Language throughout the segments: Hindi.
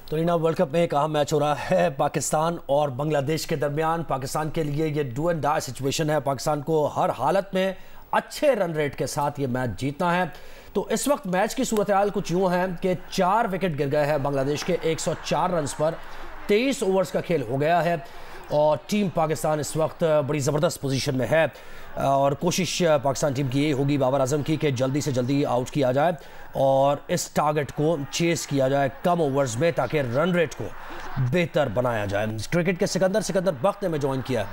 तो रीना, वर्ल्ड कप में एक अहम मैच हो रहा है पाकिस्तान और बांग्लादेश के दरमियान। पाकिस्तान के लिए ये डू एंड डाई सिचुएशन है। पाकिस्तान को हर हालत में अच्छे रन रेट के साथ ये मैच जीतना है। तो इस वक्त मैच की सूरत हाल कुछ यूँ है कि 4 विकेट गिर गए हैं बांग्लादेश के 104 रन पर। 23 ओवर्स का खेल हो गया है और टीम पाकिस्तान इस वक्त बड़ी ज़बरदस्त पोजीशन में है और कोशिश पाकिस्तान टीम की ये होगी बाबर आजम की कि जल्दी से जल्दी आउट किया जाए और इस टारगेट को चेस किया जाए कम ओवर्स में, ताकि रन रेट को बेहतर बनाया जाए। क्रिकेट के सिकंदर बख्त ने में ज्वाइन किया है,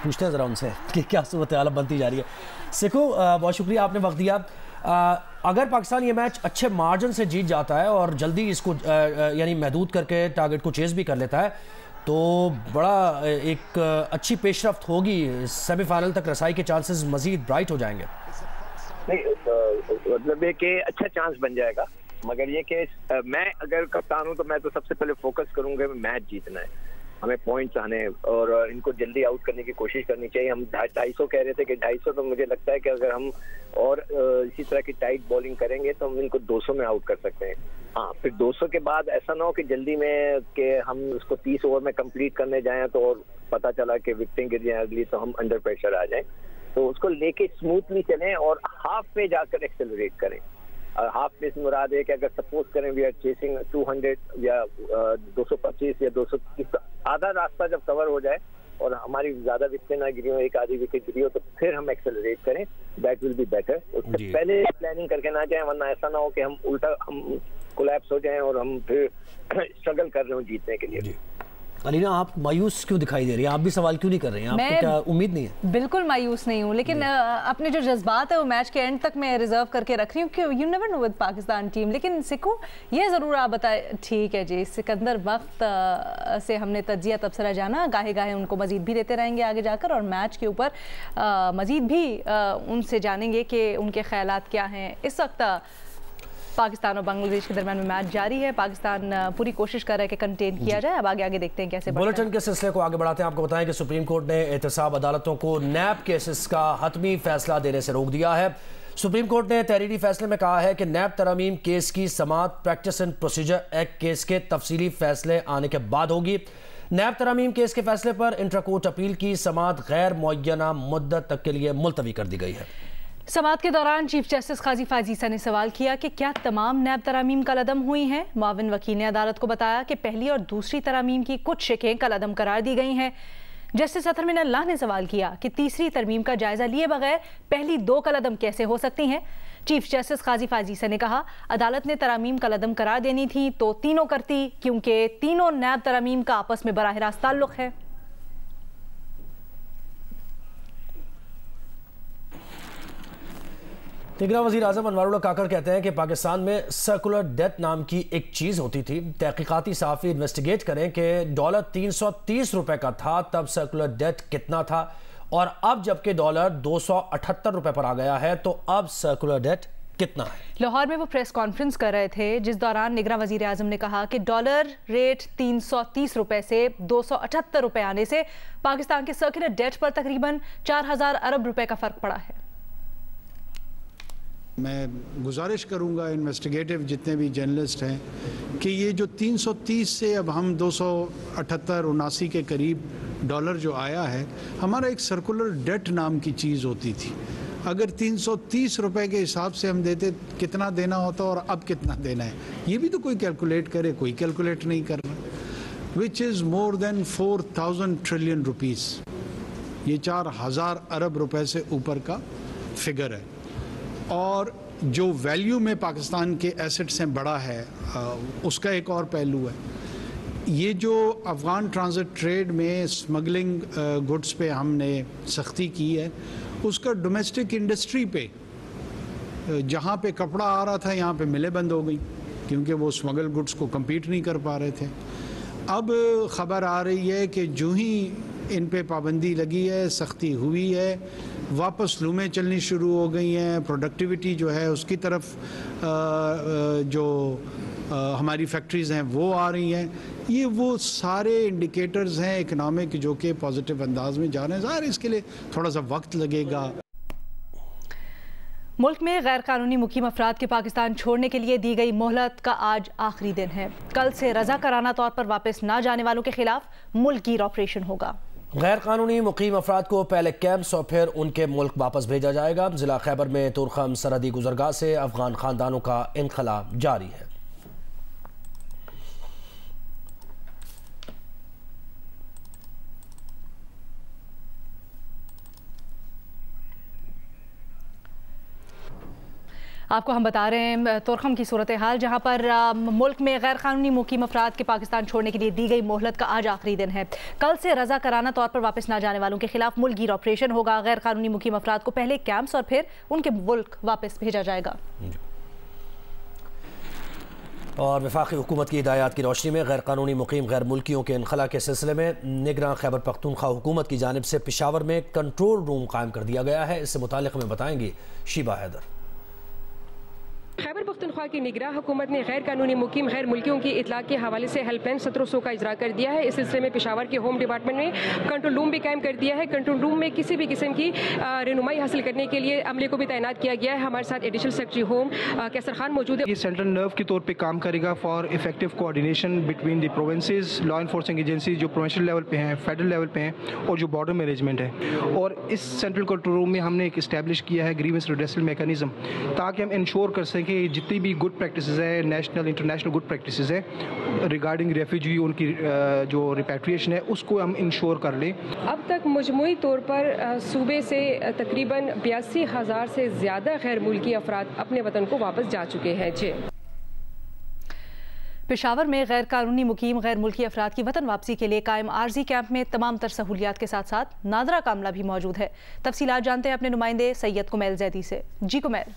पूछते हैं ज़रा उनसे कि क्या सूरत हाल बनती जा रही है। सिखू, बहुत शुक्रिया आपने वक्त दिया। अगर पाकिस्तान ये मैच अच्छे मार्जिन से जीत जाता है और जल्दी इसको यानी महदूद करके टारगेट को चेस भी कर लेता है तो बड़ा एक अच्छी पेशरफ्त होगी, सेमीफाइनल तक रसाई के चांसेस मजीद ब्राइट हो जाएंगे। नहीं, मतलब ये कि अच्छा चांस बन जाएगा, मगर ये कि मैं अगर कप्तान हूँ तो मैं तो सबसे पहले फोकस करूंगा मैच जीतना है, हमें पॉइंट्स आने और इनको जल्दी आउट करने की कोशिश करनी चाहिए। हम 250 कह रहे थे कि 250, तो मुझे लगता है कि अगर हम और इसी तरह की टाइट बॉलिंग करेंगे तो हम इनको 200 में आउट कर सकते हैं। हाँ, फिर 200 के बाद ऐसा ना हो कि जल्दी में कि हम उसको 30 ओवर में कंप्लीट करने जाएं तो और पता चला कि विकेटें गिर जाए अगली, तो हम अंडर प्रेशर आ जाएं। तो उसको लेके स्मूथली चलें और हाफ पे जाकर एक्सेलरेट करें। हाफ पे से मुराद है कि अगर सपोज करें वी आर चेसिंग 200 या 225 या 230, आधा रास्ता जब कवर हो जाए और हमारी ज्यादा विकेट ना गिरी हो, एक आधी विकेट गिरी हो, तो फिर हम एक्सेलरेट करें, दैट विल बी बेटर। उससे पहले प्लानिंग करके ना जाए, वरना ऐसा ना हो कि हम उल्टा हम कोलैप्स हो जाएं और हम फिर स्ट्रगल कर रहे हो जीतने के लिए। अलीना, आप मायूस क्यों दिखाई दे रही हैं? आप भी सवाल क्यों नहीं कर रही हैं? आपको क्या उम्मीद नहीं है? बिल्कुल मायूस नहीं हूँ, लेकिन अपने जो जज्बात है वो मैच के एंड तक मैं रिजर्व करके रख रही हूँ कि you never know with Pakistan team. लेकिन सिखो ये ज़रूर आप बताए, ठीक है जी, सिकंदर वक्त से हमने तजिया तबसरा जाना, गाहे गाहे उनको मजीद भी देते रहेंगे आगे जाकर और मैच के ऊपर मजीद भी उनसे जानेंगे कि उनके ख्यालात क्या हैं। इस वक्त पाकिस्तान और बांग्लादेश के दरमियान में मैच जारी है। पाकिस्तान पूरी कोशिश कर रहा है कि कंटेन किया जाए। अब आगे देखते हैं कैसे। बुलेटिन के सिलसिले को आगे बढ़ाते हैं। आपको बताएं कि सुप्रीम कोर्ट ने एहतसाब अदालतों को नैब केसेस का हतमी फैसला देने से रोक दिया है। सुप्रीम कोर्ट ने तहरीरी फैसले में कहा है कि नैब तरमीम केस की समाअत practice and procedure act case के तफसीली फैसले आने के बाद होगी। नैब तरमीम केस के फैसले पर इंट्रा कोर्ट अपील की समाअत गैर मुअय्यना मुद्दत तक के लिए मुलतवी कर दी गई है। समाअत के दौरान चीफ जस्टिस काजी फाजीसा ने सवाल किया कि क्या तमाम नैब तरामीम कलअदम हुई हैं। मुआविन वकील ने अदालत को बताया कि पहली और दूसरी तरामीम की कुछ शिकें कलअदम करार दी गई हैं। जस्टिस अतर मिन अल्लाह ने सवाल किया कि तीसरी तरमीम का जायजा लिए बगैर पहली 2 कलअदम कैसे हो सकती हैं। चीफ जस्टिस काजी फाजीसा ने कहा अदालत ने तरामीम कलअदम करार देनी थी तो तीनों करती, क्योंकि तीनों नैब तरामीम का आपस में बराह रास्त ताल्लुक है। तिगरा वज़ीर आज़म अनवारुल्लाह काकर कहते हैं कि पाकिस्तान में सर्कुलर डेथ नाम की एक चीज़ होती थी। तहकीकाती सहाफ़ी इन्वेस्टिगेट करें कि डॉलर 330 रुपए का था तब सर्कुलर डेथ कितना था, और अब जबकि डॉलर 278 रुपए पर आ गया है तो अब सर्कुलर डेथ कितना है। लाहौर में वो प्रेस कॉन्फ्रेंस कर रहे थे जिस दौरान निगरान वज़ीर आज़म ने कहा कि डॉलर रेट 330 रुपए से 278 रुपए आने से पाकिस्तान के सर्कुलर डेथ पर तकरीबन 4000 अरब रुपए का फ़र्क पड़ा है। मैं गुजारिश करूंगा इन्वेस्टिगेटिव जितने भी जर्नलिस्ट हैं कि ये जो 330 से अब हम 278-79 के करीब डॉलर जो आया है, हमारा एक सर्कुलर डेट नाम की चीज़ होती थी। अगर 330 रुपए के हिसाब से हम देते कितना देना होता और अब कितना देना है, ये भी तो कोई कैलकुलेट करे, कोई कैलकुलेट नहीं कर रहा। Which is more than 4000 trillion rupees, ये 4000 अरब रुपए से ऊपर का फिगर है। और जो वैल्यू में पाकिस्तान के एसेट्स हैं बड़ा है, उसका एक और पहलू है। ये जो अफ़गान ट्रांजिट ट्रेड में स्मगलिंग गुड्स पे हमने सख्ती की है, उसका डोमेस्टिक इंडस्ट्री पे, जहाँ पे कपड़ा आ रहा था यहाँ पे मिलें बंद हो गई क्योंकि वो स्मगल गुड्स को compete नहीं कर पा रहे थे। अब ख़बर आ रही है कि जो ही इन पे पाबंदी लगी है, सख्ती हुई है, वापस लूमें चलनी शुरू हो गई हैं, प्रोडक्टिविटी जो है उसकी तरफ जो हमारी फैक्ट्रीज़ हैं वो आ रही हैं। ये वो सारे इंडिकेटर्स हैं इकनॉमिक जो कि पॉजिटिव अंदाज में जा रहे हैं। ज़ाहिर इसके लिए थोड़ा सा वक्त लगेगा। मुल्क में गैर कानूनी मुकीम अफराद के पाकिस्तान छोड़ने के लिए दी गई मोहलत का आज आखिरी दिन है। कल से रज़ाकाराना तौर पर वापस ना जाने वालों के खिलाफ मुल्क ऑपरेशन होगा। गैर कानूनी मुकीम अफराद को पहले कैंप्स और फिर उनके मुल्क वापस भेजा जाएगा। जिला खैबर में तुरखम सरहदी गुजरगाह से अफगान खानदानों का इनखला जारी है। आपको हम बता रहे हैं तुरखम की सूरत हाल, जहां पर मुल्क में गैर कानूनी मुकीम अफराद के पाकिस्तान छोड़ने के लिए दी गई मोहलत का आज आखिरी दिन है। कल से रज़ाकाराना तौर पर वापस ना जाने वालों के खिलाफ मुल्क ऑपरेशन होगा। गैर कानूनी मुकीम अफराद को पहले कैंप्स और फिर उनके मुल्क वापस भेजा जाएगा। और वफाकी हुकूमत की हिदायत की रोशनी में गैर कानूनी मुकीम गैर मुल्कियों के इनखला के सिलसिले में निगरान खैबर पख्तूनख्वा हुकूमत की जानिब से पेशावर में कंट्रोल रूम कायम कर दिया गया है। इससे मुताल्लिक़ हमें बताएंगी शीबा हैदर। खैबर पख्तूनख्वा की निगरान हुकूमत ने गैर कानूनी मुकीम गैर मुल्कियों की इतलाक़ के हवाले से हेल्पलाइन 1700 का इजरा कर दिया है। इस सिलसिले में पेशावर के होम डिपार्टमेंट ने कंट्रोल रूम भी कायम कर दिया है। कंट्रोल रूम में किसी भी किस्म की रहनुमाई हासिल करने के लिए अमले को भी तैनात किया गया है। हमारे साथ एडिशनल सेक्रेटरी होम कैसर खान मौजूद है। ये सेंट्रल नर्व के तौर पर काम करेगा for effective coordination between the provinces, law enforcing agency जो प्रोविंशियल लेवल पे हैं, फेडरल लेवल पे हैं और जो बॉर्डर मैनेजमेंट है। और इस सेंट्रल कंट्रोल रूम में हमने एक इस्टेब्लिश किया है ग्रीवेंस रिड्रेसल मैकेनिज्म, ताकि हम इंश्योर कर सकें जितनी भी गुड प्रैक्टिसेस है, नेशनल इंटरनेशनल गुड प्रैक्टिसेस है रिगार्डिंग रेफ्यूजी, उनकी जो रिपैट्रिएशन है उसको हम इंश्योर कर लें। अब तक मजमूई तौर पर सूबे से तकरीबन 82,000 से ज़्यादा गैर मुल्की अफराद अपने वतन को वापस जा चुके हैं। जी, पेशावर में गैर कानूनी मुकीम गैर मुल्की अफराद की वतन वापसी के लिए कायम आर्जी कैंप में तमाम तर सहूलियात के साथ साथ नादरा का अमला भी मौजूद है। तफसीलात जानते हैं अपने नुमाइंदे सैयद कुमैल जैदी से। जी कुमैल।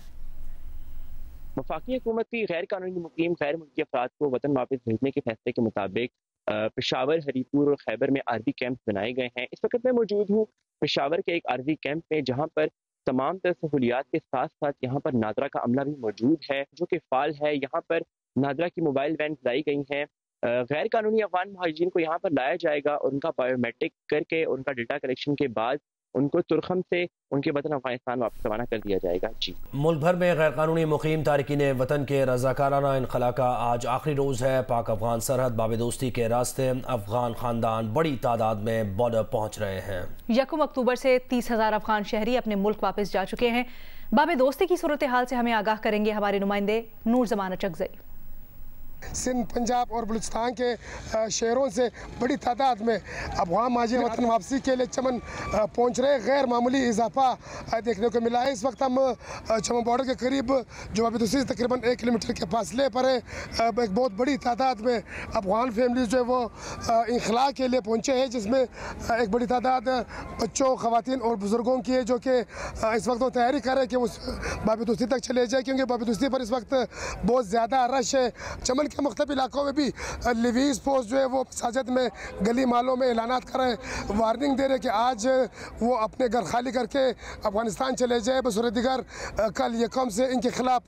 वफाकी हुकूमत की गैर कानूनी मुकीम गैर मुल्की अफराद को वतन वापस भेजने के फैसले के मुताबिक पेशावर, हरीपुर और खैबर में आर्जी कैंप बनाए गए हैं। इस वक्त मैं मौजूद हूँ पेशावर के एक आर्जी कैंप में, जहाँ पर तमाम तर सहूलियात के साथ साथ यहाँ पर नादरा का अमला भी मौजूद है जो कि फ़ाल है। यहाँ पर नादरा की मोबाइल वैन लाई गई हैं। गैर कानूनी अफगान महाजिरीन को यहाँ पर लाया जाएगा और उनका बायोमेट्रिक करके उनका डेटा कलेक्शन के बाद उनको तुरखम से उनके वतन अफगानिस्तान वापस रवाना कर दिया जाएगा। जी, मुल्क भर में गैर कानूनी मुकीम तारकीन वतन के रज़ाकाराना इनखला का आज आखिरी रोज़ है। पाक अफगान सरहद बाब दोस्ती के रास्ते अफगान खानदान बड़ी तादाद में बॉर्डर पहुँच रहे हैं। 1 अक्टूबर से 30,000 अफगान शहरी अपने मुल्क वापस जा चुके हैं। बाब दोस्ती की सूरत हाल से हमें आगाह करेंगे हमारे नुमाइंदे नूर जमान चकजई। सिंध, पंजाब और बलूचिस्तान के शहरों से बड़ी तादाद में अफगान महाजिर वतन वापसी के लिए चमन पहुंच रहे। गैर मामूली इजाफा देखने को मिला है। इस वक्त हम चमन बॉर्डर के करीब जो बाब दोस्ती से तकरीबन 1 किलोमीटर के फासले पर है। एक बहुत बड़ी तादाद में अफगान फैमिलीज जो है वो इनखला के लिए पहुँचे हैं, जिसमें एक बड़ी तादाद बच्चों, ख़वातीन और बुज़ुर्गों की है, जो कि इस वक्त वो तैयारी कर रहे हैं कि उस बाब दोस्ती तक चले जाए, क्योंकि बाब दोस्ती पर इस वक्त बहुत ज़्यादा रश है। चमन के मुख्तलिफ इलाकों में भी लिवीज पोस्ट जो है वो मसाजिद में, गली मालों में ऐलानात कर रहे हैं, वार्निंग दे रहे हैं कि आज वो अपने घर खाली करके अफगानिस्तान चले जाए। बसूरत दिगर कल 1 से इनके खिलाफ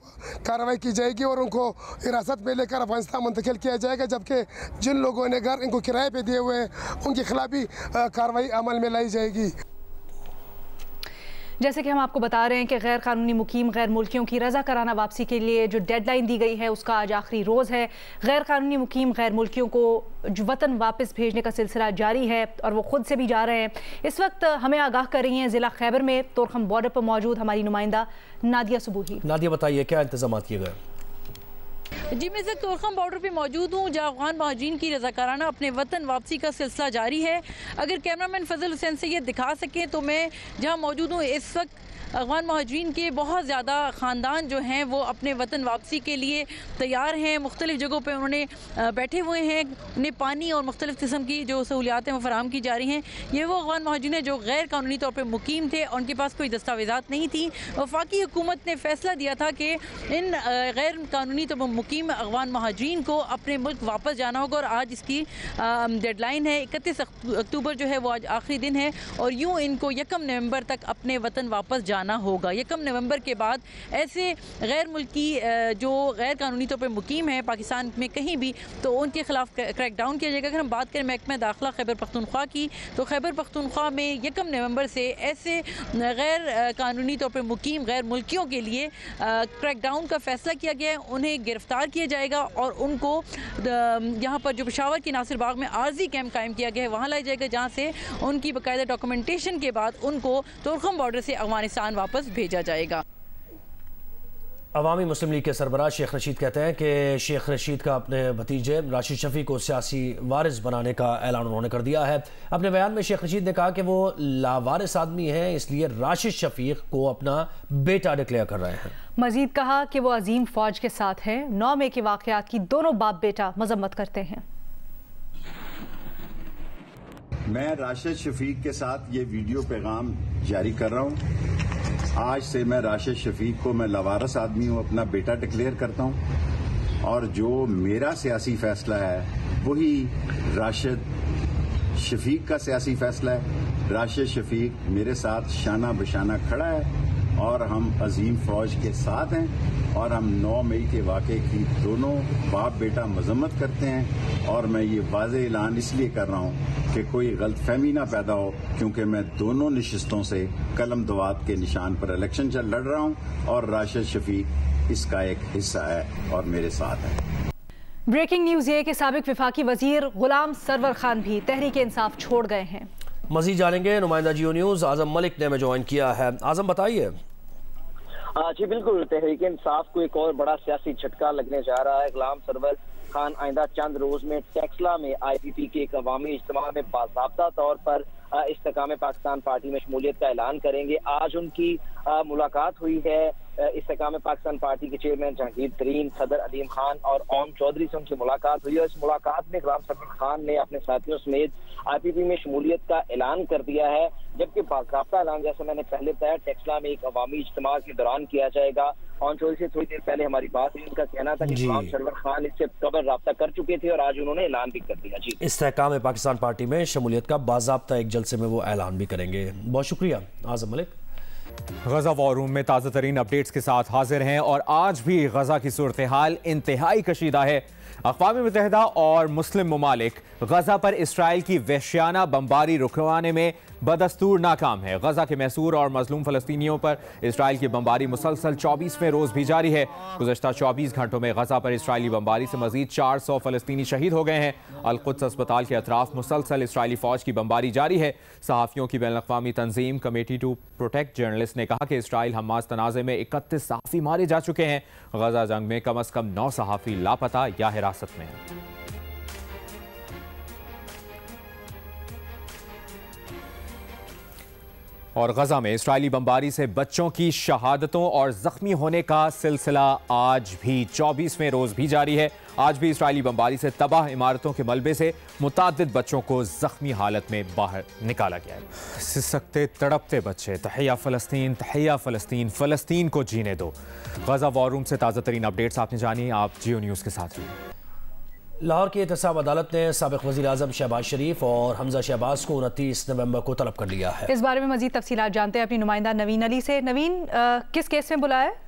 कार्रवाई की जाएगी और उनको हिरासत में लेकर अफगानिस्तान मुंतकिल किया जाएगा, जबकि जिन लोगों ने घर इनको किराए पर दिए हुए हैं उनके खिलाफ भी कार्रवाई अमल में लाई जाएगी। जैसे कि हम आपको बता रहे हैं कि गैर कानूनी मुकीम गैर मुल्कियों की रज़ाकाराना वापसी के लिए जो डेडलाइन दी गई है उसका आज आखिरी रोज़ है। गैर कानूनी मुकीम गैर मुल्कियों को जो वतन वापस भेजने का सिलसिला जारी है और वो खुद से भी जा रहे हैं। इस वक्त हमें आगाह कर रही हैं ज़िला खैबर में तुरखम बॉर्डर पर मौजूद हमारी नुमाइंदा नादिया सुबूही। नादिया, बताइए क्या इंतजाम किए गए? जी, मैं तुरखम बॉर्डर पे मौजूद हूँ, जहाँ अफगान महाजिरीन की रज़ाकाराना अपने वतन वापसी का सिलसिला जारी है। अगर कैमरामैन फजल हुसैन से ये दिखा सकें तो मैं जहाँ मौजूद हूँ इस वक्त अफगान महाजिरीन के बहुत ज़्यादा ख़ानदान जो हैं वो अपने वतन वापसी के लिए तैयार हैं। मुख्तलिफ़ जगहों पर उन्होंने बैठे हुए हैं। उन्हें पानी और मुख्तलिफ़ किस्म की जो सहूलियात हैं वो फराहम की जा रही हैं। ये वो अफगान महाजिरीन हैं जो गैर कानूनी तौर पर मुकीम थे और उनके पास कोई दस्तावेज़ात नहीं थी। वफाकी हुकूमत ने फ़ैसला दिया था कि इन गैर कानूनी तौर पर मुकीम अफगान महाजिरीन को अपने मुल्क वापस जाना होगा और आज इसकी डेडलाइन है। 31 अक्टूबर जो है वो आज आखिरी दिन है और यूँ इनको 1 नवंबर तक अपने वतन वापस जाना होगा। 1 नवंबर के बाद ऐसे गैर मुल्की जो गैर कानूनी तौर पर मुकीम है पाकिस्तान में कहीं भी, तो उनके खिलाफ क्रैकडाउन किया जाएगा। अगर हम बात करें महकमा दाखिला खैबर पख्तूनख्वा की, तो खैबर पख्तूनख्वा में 1 नवंबर से ऐसे गैर कानूनी तौर पर मुकीम गैर मुल्कियों के लिए क्रैकडाउन का फैसला किया गया है। उन्हें गिरफ्तार किया जाएगा और उनको यहाँ पर जो पेशावर की नासिर बाग में आर्जी कैंप कायम किया गया है वहाँ लाया जाएगा, जहाँ से उनकी बाकायदा डॉक्यूमेंटेशन के बाद उनको तुर्खम बॉर्डर से अफगानिस्तान वापस भेजा जाएगा। अवामी मुस्लिम लीग के सरबराह शेख रशीद कहते हैं कि शेख रशीद का अपने भतीजे राशिद शफीक को सियासी वारिस बनाने का ऐलान उन्होंने कर दिया है। अपने बयान में शेख रशीद ने कहा कि वो लावारिस आदमी हैं, इसलिए राशिद शफीक को अपना बेटा डिक्लेयर कर रहे हैं। मजीद कहा कि वो अजीम फौज के साथ हैं। 9 मई के वाकयात की दोनों बाप बेटा मजम्मत करते हैं। मैं राशिद शफीक के साथ ये वीडियो पैगाम जारी कर रहा हूँ। आज से मैं राशिद शफीक को, मैं लवारस आदमी हूँ, अपना बेटा डिक्लेयर करता हूँ और जो मेरा सियासी फैसला है वही राशिद शफीक का सियासी फैसला है। राशिद शफीक मेरे साथ शाना बशाना खड़ा है और हम अजीम फौज के साथ हैं और हम 9 मई के वाक़े की दोनों बाप बेटा मजम्मत करते हैं। और मैं ये वाज़ेह ऐलान इसलिए कर रहा हूँ कि कोई गलतफहमी ना पैदा हो, क्योंकि मैं दोनों नशिस्तों से कलम दवात के निशान पर इलेक्शन लड़ रहा हूँ और राशिद शफीक इसका एक हिस्सा है और मेरे साथ है। ब्रेकिंग न्यूज़ ये कि साबिक वफाकी वजीर गुलाम सरवर खान भी तहरीक इंसाफ छोड़ गए हैं। मज़ीद जानेंगे, नुमाइंदा जियो न्यूज़ आज़म मलिक ने हमें ज्वाइन किया है। आज़म बताइए। जी बिल्कुल, तहरीक इंसाफ को एक और बड़ा सियासी झटका लगने जा रहा है। गुलाम सरवर खान आइंदा चंद रोज में टेक्सला में IPP के एक अवामी इज्तिमा में बाज़ाब्ता तौर पर इस्तेकाम पाकिस्तान पार्टी में शमूलियत का ऐलान करेंगे। आज उनकी मुलाकात हुई है इस्तेकाम पाकिस्तान पार्टी के चेयरमैन जहांगीर तरीन, सदर अलीम खान और ओम चौधरी से उनकी मुलाकात हुई है। इस मुलाकात में गुलाम सरवर खान ने अपने साथियों समेत IPP में शमूलियत का ऐलान कर दिया है, जबकि बाकायदा ऐलान, जैसे मैंने पहले बताया, टेक्सला में एक अवामी इज्तिमा के दौरान किया जाएगा। ओम चौधरी से थोड़ी देर पहले हमारी बात हुई, उनका कहना था कि गुलाम सरवर खान इससे कबल राब्ता कर चुके थे और आज उन्होंने ऐलान भी कर दिया। जी, इस्तेकाम पाकिस्तान पार्टी में शमूलियत का बाज़ाब्ता एक जलसे में वो ऐलान भी करेंगे। बहुत शुक्रिया आज़म मलिक। गजा वॉर रूम में ताज़ा तरीन अपडेट्स के साथ हाजिर हैं और आज भी गजा की सूरत हाल इंतहाई कशीदा है। अक़वाम मुत्तहिदा और मुस्लिम ममालिक गजा पर इसराइल की वहशियाना बमबारी रुकवाने में बदस्तूर नाकाम है। गजा के महसूर और मजलूम फ़लस्तीनियों पर इसराइल की बमबारी मुसलसल 24वें रोज़ भी जारी है। गुज़श्ता 24 घंटों में गजा पर इसराइली बमबारी से मज़ीद 400 फ़लस्तीनी शहीद हो गए हैं। अल-कुद्स अस्पताल के अतराफ मुसलसल इसराइली फ़ौज की बमबारी जारी है। सहाफ़ियों की बैनुल-अक़वामी तंजीम कमेटी टू प्रोटेक्ट जर्नलिस्ट ने कहा कि इसराइल हमास तनाज़े में 31 सहाफ़ी मारे जा चुके हैं। गजा जंग में कम अज़ कम 9 सहाफ़ी लापता या हिरासत में हैं। और गजा में इसराइली बमबारी से बच्चों की शहादतों और जख्मी होने का सिलसिला आज भी 24वें रोज भी जारी है। आज भी इसराइली बमबारी से तबाह इमारतों के मलबे से मुताद्दिद बच्चों को जख्मी हालत में बाहर निकाला गया है। सिसकते तड़पते बच्चे, तहिया फ़लस्तीन, तहिया फ़लस्तीन, फ़लस्तीन को जीने दो। गजा वॉर रूम से ताज़ा तरीन अपडेट्स आपने जानिए, आप जियो न्यूज़ के साथ रहिए। लाहौर की एहतसाब अदालत ने साबिक़ वज़ीर आज़म शहबाज शरीफ और हमजा शहबाज को 29 नवंबर को तलब कर लिया है। इस बारे में मज़ीद तफसीलात जानते हैं अपनी नुमाइंदा नवीन अली से। नवीन, किस केस में बुलाया है?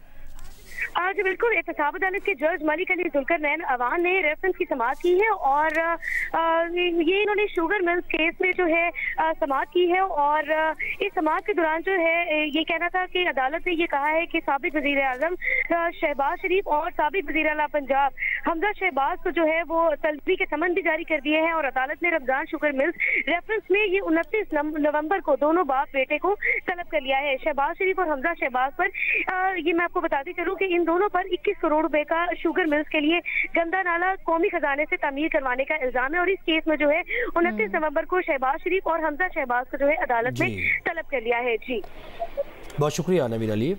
आज बिल्कुल एहतसाब अदालत के जज मलिक अली जुल्करनैन अवान ने रेफरेंस की समाअत की है और ये इन्होंने शुगर मिल्स केस में जो है समाअत की है और इस समाअत के दौरान जो है ये कहना था कि अदालत ने ये कहा है कि साबिक़ वज़ीर आज़म शहबाज शरीफ और साबिक़ वज़ीर आला पंजाब हमजा शहबाज को जो है वो तलबी के समन भी जारी कर दिए हैं और अदालत ने रमजान शुगर मिल्स रेफरेंस में ये 29 नवंबर को दोनों बाप बेटे को तलब कर लिया है। शहबाज शरीफ और हमजा शहबाज पर ये मैं आपको बताती चलूँ कि इन दोनों पर 21 करोड़ रुपए का शुगर मिल्स के लिए गंदा नाला कौमी खजाने से तामीर करवाने का इल्जाम है और इस केस में जो है 29 नवंबर को शहबाज शरीफ और हमजा शहबाज को जो है अदालत ने तलब कर लिया है। जी, बहुत शुक्रिया नवीन अली।